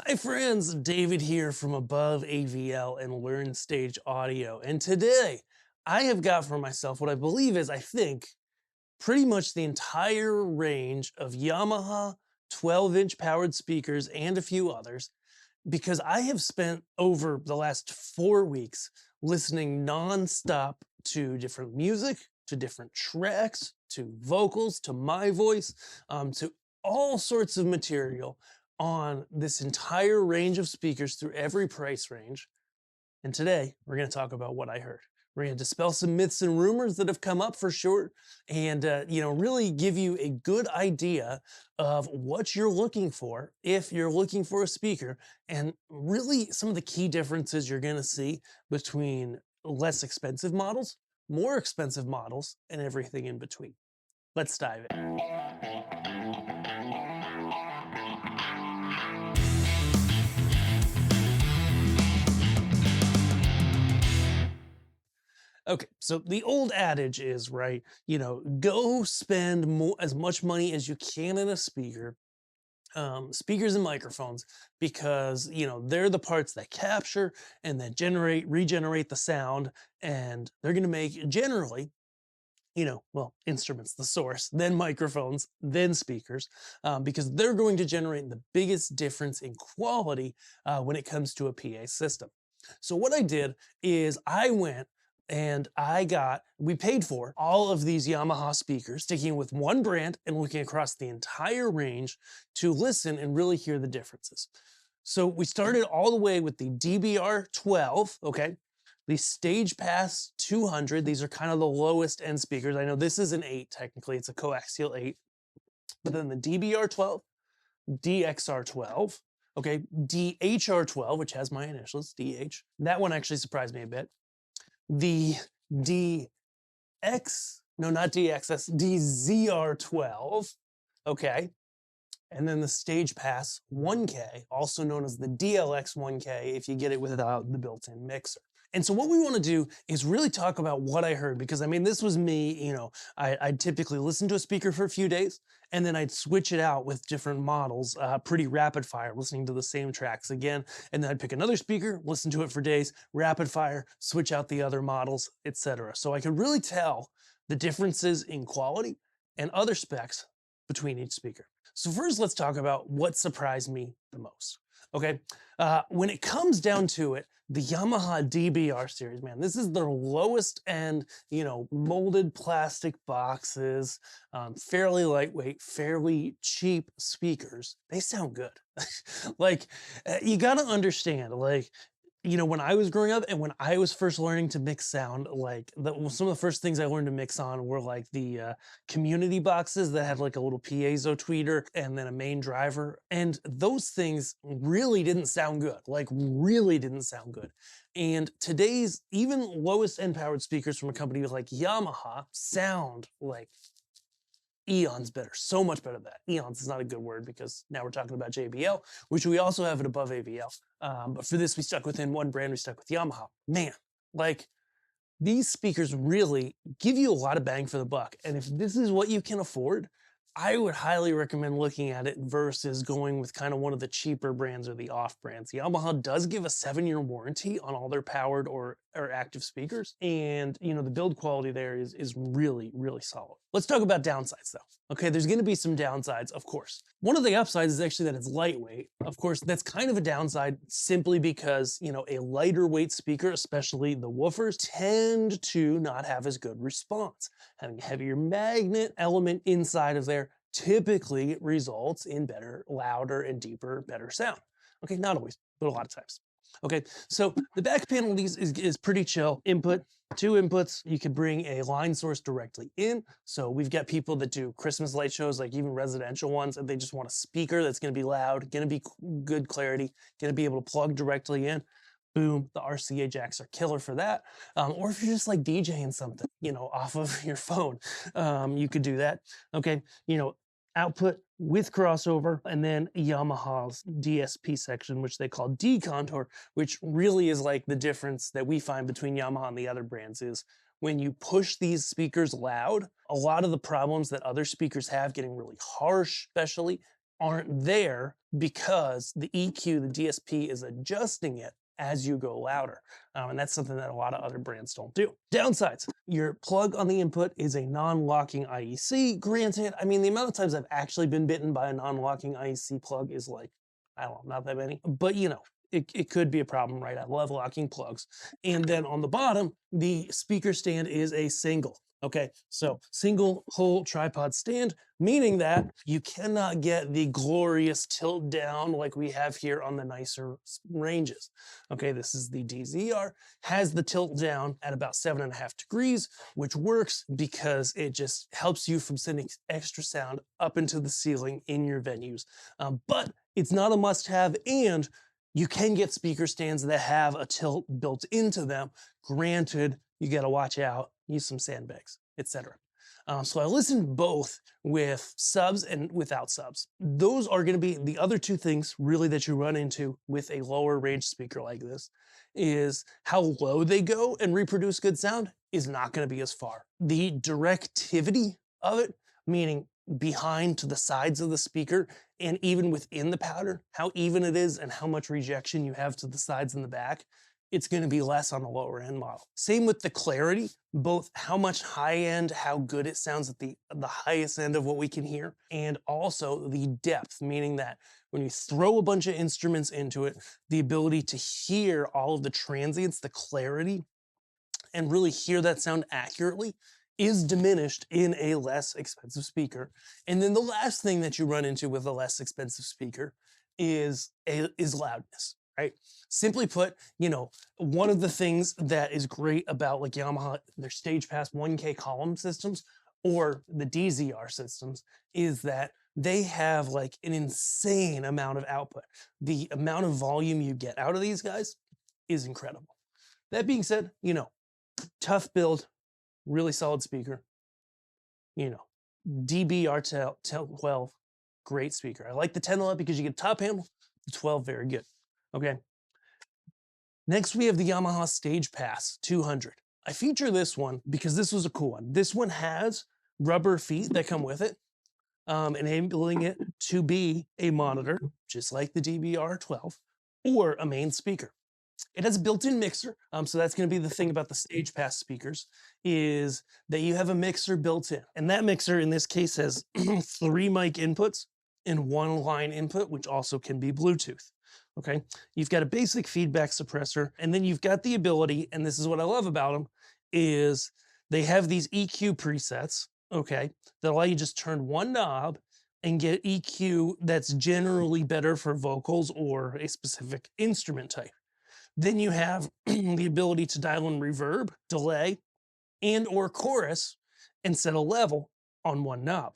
Hi friends, David here from Above AVL and Learn Stage Audio. And today I have got for myself what I believe is, I think, pretty much the entire range of Yamaha 12-inch powered speakers and a few others, because I have spent over the last 4 weeks listening nonstop to different music, to different tracks, to vocals, to my voice, to all sorts of material on this entire range of speakers through every price range. And today we're going to talk about what I heard. We're going to dispel some myths and rumors that have come up for sure, and really give you a good idea of what you're looking for if you're looking for a speaker, and really some of the key differences you're going to see between less expensive models, more expensive models, and everything in between. Let's dive in. Okay, so the old adage is, right, go spend as much money as you can in a speaker, speakers and microphones, because, they're the parts that capture and then regenerate the sound, and they're going to make generally, instruments, the source, then microphones, then speakers, because they're going to generate the biggest difference in quality when it comes to a PA system. So what I did is I went and we paid for all of these Yamaha speakers, sticking with one brand and looking across the entire range to listen and really hear the differences. So we started all the way with the DBR 12, okay? The StagePas 200, these are kind of the lowest end speakers. I know this is an 8, technically, it's a coaxial 8. But then the DBR 12, DXR 12, okay, DHR 12, which has my initials, DH. That one actually surprised me a bit. The no, not DXS, DZR 12, okay. And then the StagePas 1K, also known as the DLX 1K, if you get it without the built-in mixer. And so what we want to do is really talk about what I heard, because I mean, this was me, I'd typically listen to a speaker for a few days, and then I'd switch it out with different models, pretty rapid fire, listening to the same tracks again. And then I'd pick another speaker, listen to it for days, rapid fire, switch out the other models, etc. So I could really tell the differences in quality and other specs between each speaker. So first, let's talk about what surprised me the most. Okay, when it comes down to it, the Yamaha DZR Series, man, this is their lowest end, molded plastic boxes, fairly lightweight, fairly cheap speakers. They sound good. Like, you gotta understand, like, when I was growing up and when I was first learning to mix sound, like some of the first things I learned to mix on were like the community boxes that had like a little piezo tweeter and then a main driver. And those things really didn't sound good, like really didn't sound good. And today's even lowest end powered speakers from a company like Yamaha sound like eons better, so much better than that. Eons is not a good word because now we're talking about JBL, which we also have at Above AVL. But for this, we stuck within one brand, we stuck with Yamaha. Man, like, these speakers really give you a lot of bang for the buck. And if this is what you can afford, I would highly recommend looking at it versus going with kind of one of the cheaper brands or the off brands. Yamaha does give a 7-year warranty on all their powered or active speakers. And, the build quality there is really, really solid. Let's talk about downsides though. Okay, there's gonna be some downsides, of course. One of the upsides is actually that it's lightweight. Of course, that's kind of a downside simply because, a lighter weight speaker, especially the woofers, tend to not have as good response. Having a heavier magnet element inside of there typically results in better, louder, and deeper, better sound. Okay, not always, but a lot of times. Okay, so the back panel is pretty chill. Input, 2 inputs. You could bring a line source directly in. So we've got people that do Christmas light shows, like even residential ones, and they just want a speaker that's going to be loud, going to be good clarity, going to be able to plug directly in. Boom, the RCA jacks are killer for that. Or if you're just like DJing something, off of your phone, you could do that. Okay, output with crossover, and then Yamaha's DSP section, which they call D-contour, which really is like the difference that we find between Yamaha and the other brands is when you push these speakers loud, a lot of the problems that other speakers have getting really harsh, especially, aren't there because the EQ, the DSP is adjusting it as you go louder. And that's something that a lot of other brands don't do. Downsides, your plug on the input is a non-locking IEC. Granted, I mean, the amount of times I've actually been bitten by a non-locking IEC plug is like, I don't know, not that many, but you know, it could be a problem, right? I love locking plugs. And then on the bottom, the speaker stand is a single. Okay, so single hole tripod stand, meaning that you cannot get the glorious tilt down like we have here on the nicer ranges. Okay, this is the DZR, has the tilt down at about 7.5 degrees, which works because it just helps you from sending extra sound up into the ceiling in your venues. But it's not a must-have, and you can get speaker stands that have a tilt built into them. Granted, you got to watch out, use some sandbags, etc. So I listened both with subs and without subs. Those are going to be the other two things really that you run into with a lower range speaker like this, is how low they go and reproduce good sound is not going to be as far. The directivity of it, meaning behind to the sides of the speaker and even within the powder, how even it is and how much rejection you have to the sides and the back, it's going to be less on the lower end model. Same with the clarity, both how much high end, how good it sounds at the highest end of what we can hear, and also the depth, meaning that when you throw a bunch of instruments into it, the ability to hear all of the transients, the clarity, and really hear that sound accurately is diminished in a less expensive speaker. And then the last thing that you run into with a less expensive speaker is loudness, right? Simply put, you know, one of the things that is great about like Yamaha, their StagePas 1K column systems or the DZR systems is that they have like an insane amount of output. The amount of volume you get out of these guys is incredible. That being said, you know, tough build, really solid speaker, you know, DBR 12, great speaker. I like the 10 a lot because you get top handle, the 12, very good. Okay. Next, we have the Yamaha StagePas 200. I feature this one because this was a cool one. This one has rubber feet that come with it, enabling it to be a monitor, just like the DBR 12, or a main speaker. It has a built-in mixer, so that's going to be the thing about the StagePas speakers, is that you have a mixer built in. And that mixer, in this case, has 3 mic inputs and 1 line input, which also can be Bluetooth. Okay, you've got a basic feedback suppressor, and then you've got the ability, and this is what I love about them, is they have these EQ presets, okay, that allow you to just turn one knob and get EQ that's generally better for vocals or a specific instrument type. Then you have the ability to dial in reverb, delay, and or chorus and set a level on one knob.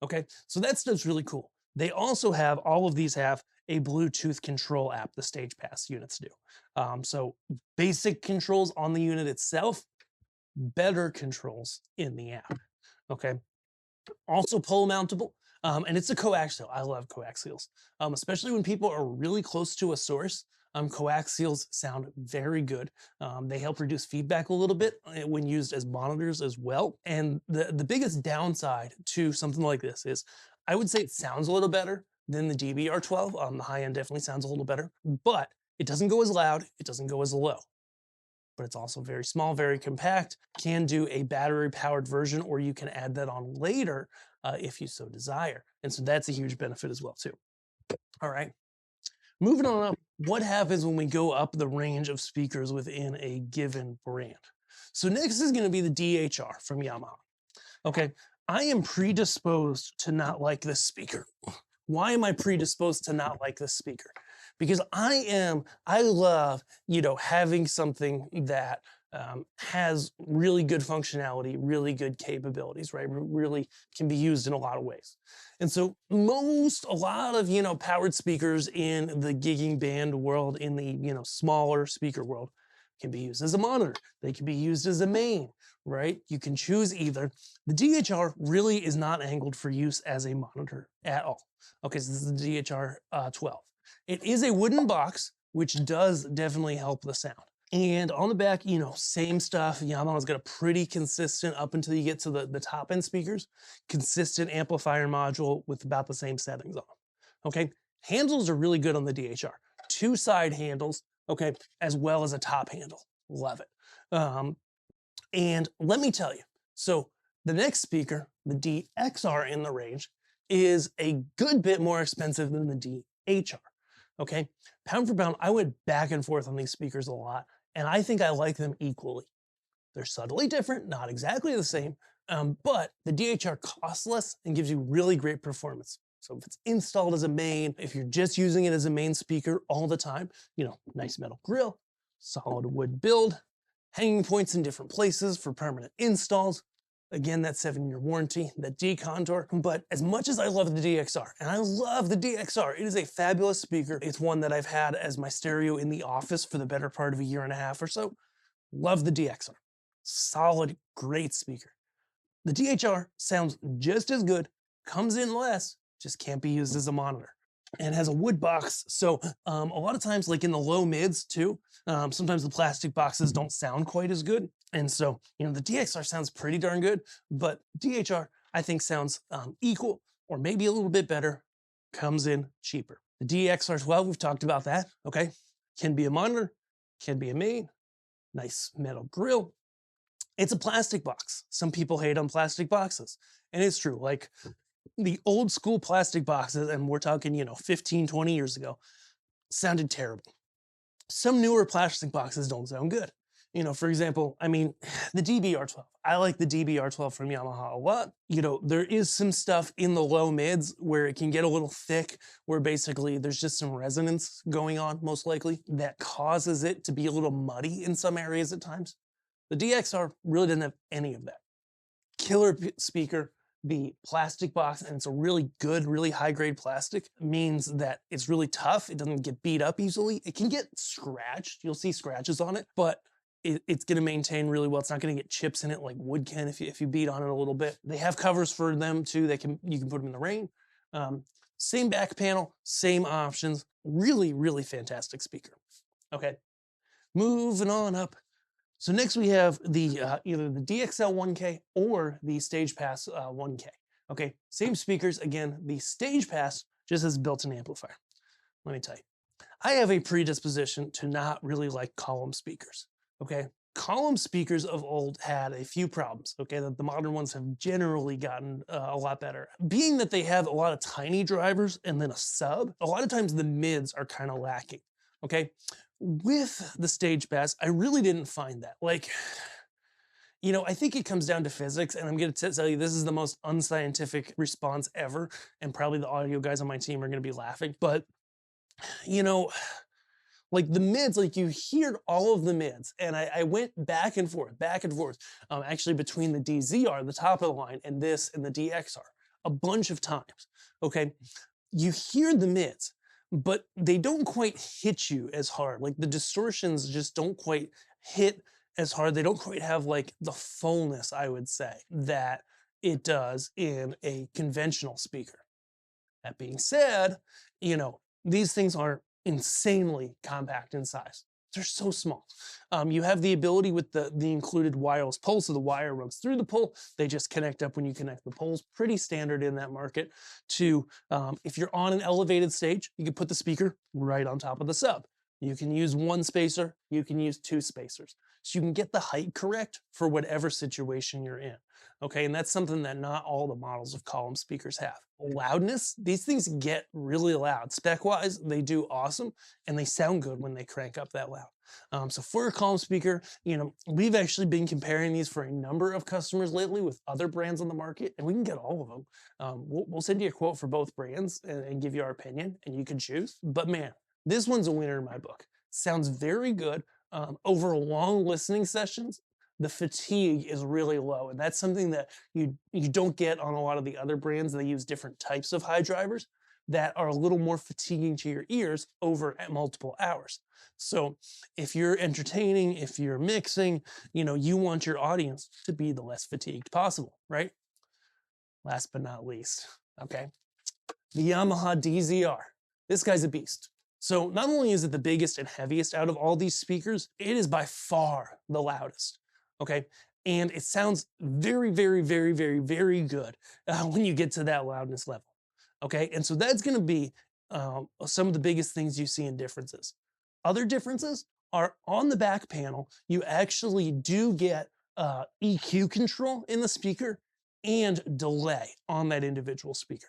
Okay, so that stuff's really cool. They also have, all of these have a Bluetooth control app, the StagePas units do. So basic controls on the unit itself, better controls in the app. Okay, also pole mountable. And it's a coaxial. I love coaxials, especially when people are really close to a source. Coaxials sound very good. They help reduce feedback a little bit when used as monitors as well. And the biggest downside to something like this is, I would say it sounds a little better than the DBR 12. The high end definitely sounds a little better, but it doesn't go as loud. It doesn't go as low. But it's also very small, very compact, can do a battery powered version, or you can add that on later if you so desire. And so that's a huge benefit as well too. All right, moving on up, what happens when we go up the range of speakers within a given brand? So next is gonna be the DHR from Yamaha. Okay, I am predisposed to not like this speaker. Why am I predisposed to not like this speaker? Because I love, you know, having something that has really good functionality, really good capabilities, right? Really can be used in a lot of ways. And so a lot of, you know, powered speakers in the gigging band world, in the, you know, smaller speaker world, can be used as a monitor. They can be used as a main, right? You can choose either. The DHR really is not angled for use as a monitor at all. Okay, so this is the DHR 12. It is a wooden box, which does definitely help the sound. And on the back, you know, same stuff. Yamaha's got a pretty consistent, up until you get to the top end speakers, consistent amplifier module with about the same settings on them. okay? Handles are really good on the DHR. 2 side handles, okay, as well as a top handle. Love it. And let me tell you, so the next speaker, the DXR in the range, is a good bit more expensive than the DHR, okay? Pound for pound, I went back and forth on these speakers a lot, and I think I like them equally. They're subtly different, not exactly the same, but the DHR costs less and gives you really great performance. So if it's installed as a main, if you're just using it as a main speaker all the time, you know, nice metal grill, solid wood build, hanging points in different places for permanent installs. Again, that 7-year warranty, that D-contour. But as much as I love the DXR, and I love the DXR, it is a fabulous speaker. It's one that I've had as my stereo in the office for the better part of a year and a half or so. Love the DXR. Solid, great speaker. The DHR sounds just as good, comes in less, just can't be used as a monitor. And has a wood box, so a lot of times, like in the low mids too, sometimes the plastic boxes don't sound quite as good. And so, you know, the DXR sounds pretty darn good, but DHR, I think, sounds equal or maybe a little bit better, comes in cheaper. The DXR 12, we've talked about that, okay? Can be a monitor, can be a main, nice metal grill. It's a plastic box. Some people hate on plastic boxes, and it's true. Like the old school plastic boxes, and we're talking, you know, 15, 20 years ago, sounded terrible. Some newer plastic boxes don't sound good. You know, for example, I mean, the DBR12. I like the DBR12 from Yamaha a lot. You know, there is some stuff in the low mids where it can get a little thick, where basically there's just some resonance going on, most likely, that causes it to be a little muddy in some areas at times. The DXR really doesn't have any of that. Killer speaker. The plastic box, and it's a really good, really high-grade plastic, means that it's really tough. It doesn't get beat up easily. It can get scratched. You'll see scratches on it, but it's going to maintain really well. It's not going to get chips in it like wood can if you beat on it a little bit. They have covers for them too. You can put them in the rain. Same back panel, same options. Really, really fantastic speaker. Okay, moving on up. So next we have the either the DXL 1K or the StagePas 1K. Okay, same speakers. Again, the StagePas just has built-in amplifier. Let me tell you, I have a predisposition to not really like column speakers. Okay, column speakers of old had a few problems. Okay, the modern ones have generally gotten a lot better. Being that they have a lot of tiny drivers and then a sub, a lot of times the mids are kind of lacking. Okay. With the StagePas, I really didn't find that. Like, you know, I think it comes down to physics, and I'm going to tell you this is the most unscientific response ever, and probably the audio guys on my team are going to be laughing. But, you know, like the mids, like you hear all of the mids, and I went back and forth, actually between the DZR, the top of the line, and this and the DXR a bunch of times. Okay, you hear the mids, but they don't quite hit you as hard. Like the distortions just don't quite hit as hard. They don't quite have like the fullness, I would say, that it does in a conventional speaker. That being said, you know, these things are insanely compact in size. They're so small. You have the ability with the included wireless pole, so the wire runs through the pole. They just connect up when you connect the poles. Pretty standard in that market. To if you're on an elevated stage, you can put the speaker right on top of the sub. You can use one spacer. You can use 2 spacers. So you can get the height correct for whatever situation you're in. Okay, and that's something that not all the models of column speakers have. Loudness, these things get really loud. Spec-wise, they do awesome, and they sound good when they crank up that loud. So for a column speaker, you know, we've actually been comparing these for a number of customers lately with other brands on the market, and we can get all of them. We'll send you a quote for both brands and give you our opinion, and you can choose. But man, this one's a winner in my book. Sounds very good. Over long listening sessions, the fatigue is really low, and that's something that you don't get on a lot of the other brands. They use different types of high drivers that are a little more fatiguing to your ears over at multiple hours. So if you're entertaining, if you're mixing, you know, you want your audience to be the less fatigued possible, right? Last but not least, okay, the Yamaha DZR. This guy's a beast. So not only is it the biggest and heaviest out of all these speakers, it is by far the loudest, okay? And it sounds very, very, very, very, very good when you get to that loudness level, okay? And so that's gonna be some of the biggest things you see in differences. Other differences are on the back panel, you actually do get EQ control in the speaker and delay on that individual speaker.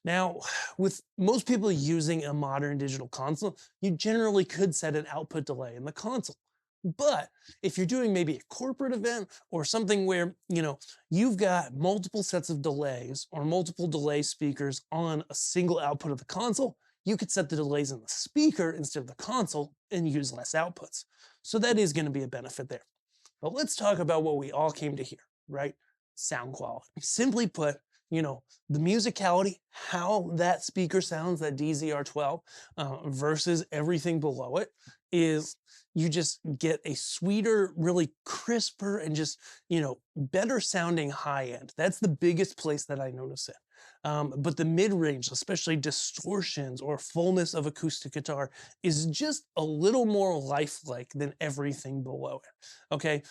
Now, with most people using a modern digital console, you generally could set an output delay in the console. But if you're doing maybe a corporate event or something where, you've got multiple sets of delays or multiple delay speakers on a single output of the console, you could set the delays in the speaker instead of the console and use less outputs. So that is going to be a benefit there. But let's talk about what we all came to hear, right? Sound quality. Simply put, the musicality, how that speaker sounds, that DZR12, versus everything below it, is you just get a sweeter, really crisper, and just, better sounding high end. That's the biggest place that I notice it. But the mid-range, especially distortions or fullness of acoustic guitar, is just a little more lifelike than everything below it. Okay,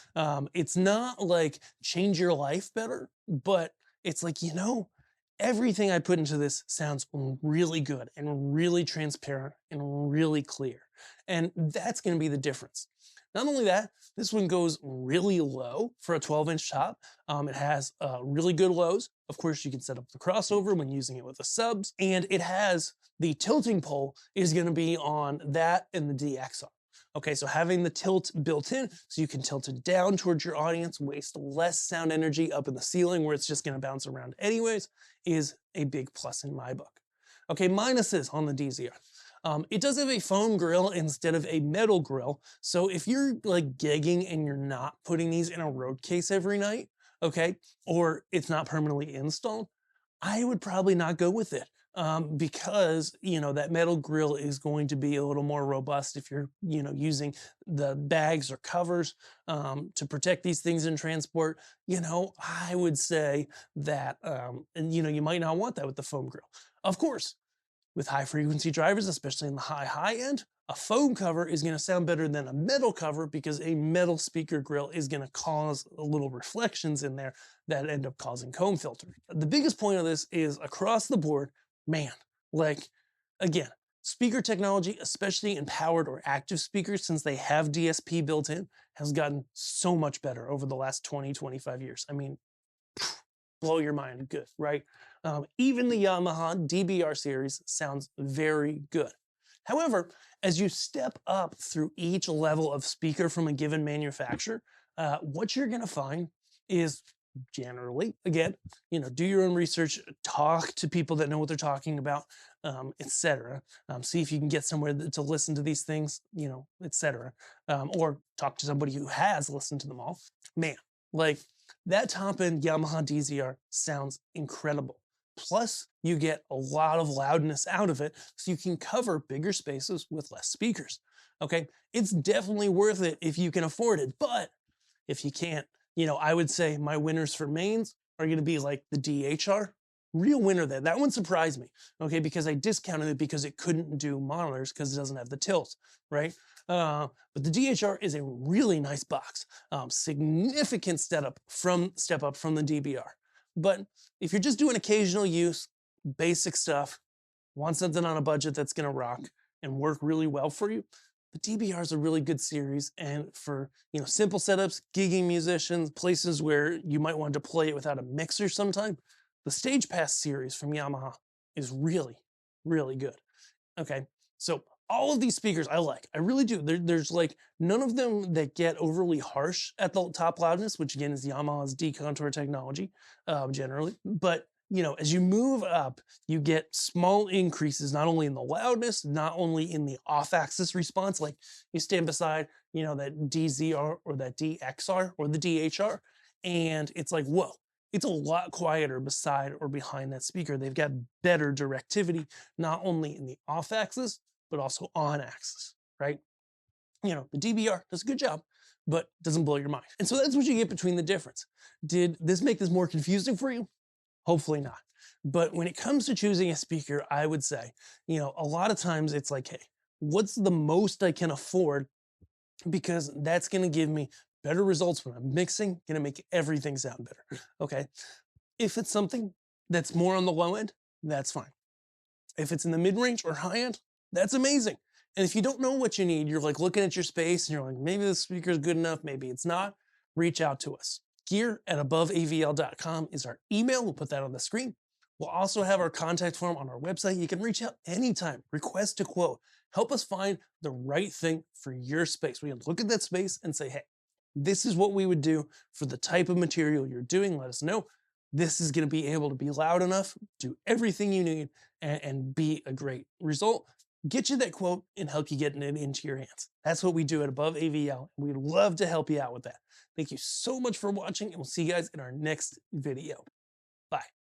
it's not like change your life better, but it's like, everything I put into this sounds really good and really transparent and really clear. And that's going to be the difference. Not only that, this one goes really low for a 12-inch top. It has really good lows. Of course, you can set up the crossover when using it with the subs. And it has the tilting pole is going to be on that and the DXR. Okay, so having the tilt built in, so you can tilt it down towards your audience, waste less sound energy up in the ceiling where it's just going to bounce around anyways, is a big plus in my book. Okay, minuses on the DZR. It does have a foam grill instead of a metal grill. So if you're like gigging and you're not putting these in a road case every night, okay, or it's not permanently installed, I would probably not go with it. Because, that metal grill is going to be a little more robust if you're, using the bags or covers to protect these things in transport. I would say that, and you might not want that with the foam grill. Of course, with high frequency drivers, especially in the high end, a foam cover is going to sound better than a metal cover because a metal speaker grill is going to cause little reflections in there that end up causing comb filter. The biggest point of this is across the board, man, again, speaker technology, especially in powered or active speakers, since they have DSP built in, has gotten so much better over the last 20, 25 years. I mean, blow your mind good, right? Even the Yamaha DZR Series sounds very good. However, as you step up through each level of speaker from a given manufacturer, what you're going to find is generally, again, do your own research, talk to people that know what they're talking about, etc. See if you can get somewhere to listen to these things, etc. Or talk to somebody who has listened to them all. Man, that top-end Yamaha DZR sounds incredible. Plus, you get a lot of loudness out of it, so you can cover bigger spaces with less speakers. Okay, it's definitely worth it if you can afford it, but if you can't, I would say my winners for mains are going to be like the DHR. Real winner there. That one surprised me, okay, because I discounted it because it couldn't do monitors because it doesn't have the tilt, right? But the DHR is a really nice box. Significant step up from the DBR. But if you're just doing occasional use, basic stuff, want something on a budget that's going to rock and work really well for you, the DBR is a really good series. And for, simple setups, gigging musicians, places where you might want to play it without a mixer sometime, the StagePas series from Yamaha is really, really good. Okay, so all of these speakers I like. I really do. There's none of them that get overly harsh at the top loudness, which again is Yamaha's decontour technology generally. But as you move up, you get small increases, not only in the loudness, not only in the off-axis response, like you stand beside, that DZR or that DXR or the DHR, and it's like, whoa, it's a lot quieter beside or behind that speaker. They've got better directivity, not only in the off-axis, but also on-axis, right? The DBR does a good job, but doesn't blow your mind. And so that's what you get between the difference. Did this make this more confusing for you? Hopefully not. But when it comes to choosing a speaker, I would say, a lot of times it's like, hey, what's the most I can afford? Because that's going to give me better results when I'm mixing, going to make everything sound better. Okay. If it's something that's more on the low end, that's fine. If it's in the mid-range or high end, that's amazing. And if you don't know what you need, you're like looking at your space and you're like, maybe this speaker is good enough, maybe it's not, reach out to us. gear@aboveavl.com is our email. We'll put that on the screen. We'll also have our contact form on our website. You can reach out anytime, request a quote, help us find the right thing for your space. We can look at that space and say, hey, this is what we would do for the type of material you're doing. Let us know. This is going to be able to be loud enough, do everything you need, and be a great result. Get you that quote and help you get it into your hands. That's what we do at Above AVL. We'd love to help you out with that. Thank you so much for watching, and we'll see you guys in our next video. Bye.